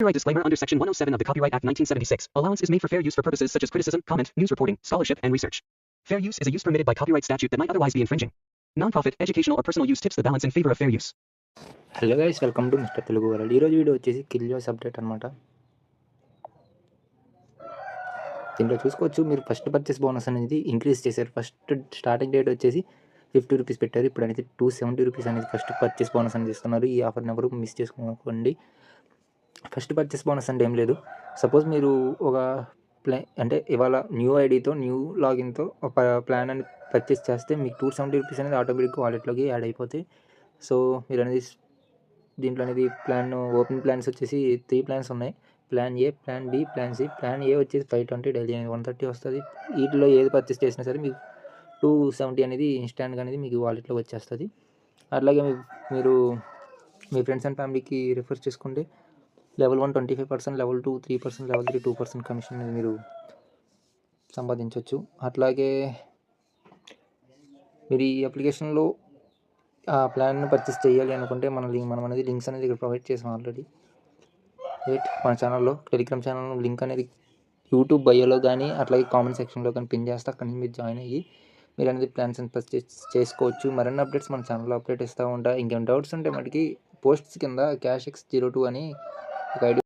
Copyright disclaimer under Section 107 of the Copyright Act 1976. Allowance is made for fair use for purposes such as criticism, comment, news reporting, scholarship, and research. Fair use is a use permitted by copyright statute that might otherwise be infringing. Non-profit, educational, or personal use tips the balance in favor of fair use. Hello guys, welcome to mister Telugu world. ఈరోజు video వచ్చేసి కిల్జోస్ update అనమాట. దీంట్లో చూసుకోవచ్చు, మీరు first purchase bonus అనేది increase చేశారు. First starting date వచ్చేసి 50 rupees పెట్టారు. ఇప్పుడు అనేది 270 రూపీస్ అనేది ఫస్ట్ పర్చేస్ బోనస్ అనేది ఇస్తున్నారు. ఈ ఆఫర్ని ఎవరు మిస్ చేసుకోకండి. ఫస్ట్ పర్చేస్ బోనస్ అంటే ఏం లేదు. సపోజ్ మీరు ఒక అంటే ఇవాళ న్యూ ఐడితో న్యూ లాగిన్తో ఒక ప్లాన్ అని పర్చేస్ చేస్తే మీకు 270 రూపీస్ అనేది ఆటోమేటిక్గా వాలెట్లోకి యాడ్ అయిపోతాయి. సో మీరు అనేది దీంట్లో అనేది ఓపెన్ ప్లాన్స్ వచ్చేసి 3 ప్లాన్స్ ఉన్నాయి. Plan A, plan B, plan C. Plan A వచ్చేసి 520 డైలీ అనేది 130 వస్తుంది. వీటిలో ఏది పర్చేస్ చేసినా సరే మీకు 270 అనేది ఇన్స్టాంట్గా అనేది మీకు వాలెట్లోకి వచ్చేస్తుంది. అట్లాగే మీరు మీ ఫ్రెండ్స్ అండ్ ఫ్యామిలీకి రిఫర్ చేసుకుంటే లెవెల్ 1 25%, లెవెల్ 2 3%, లెవెల్ 3 2% కమిషన్ అనేది మీరు సంపాదించవచ్చు. అట్లాగే మీరు ఈ అప్లికేషన్లో ఆ ప్లాన్ను పర్చేస్ చేయాలి అనుకుంటే మనం అనేది లింక్స్ అనేది ఇక్కడ ప్రొవైడ్ చేసాం ఆల్రెడీ. మన ఛానల్లో టెలిగ్రామ్ ఛానల్లో లింక్ అనేది యూట్యూబ్ బయోలో కానీ అట్లాగే కామెంట్ సెక్షన్లో కానీ పిన్ చేస్తే అక్కడి నుంచి మీరు జాయిన్ అయ్యి మీరు అనేది ప్లాన్స్ అని పర్చేస్ చేసుకోవచ్చు. మరిన్ని అప్డేట్స్ మన ఛానల్లో అప్డేట్ ఇస్తూ ఉంటా. ఇంకేం డౌట్స్ ఉంటే మనకి పోస్ట్స్ కింద CashX02 అని ఒక ఐడి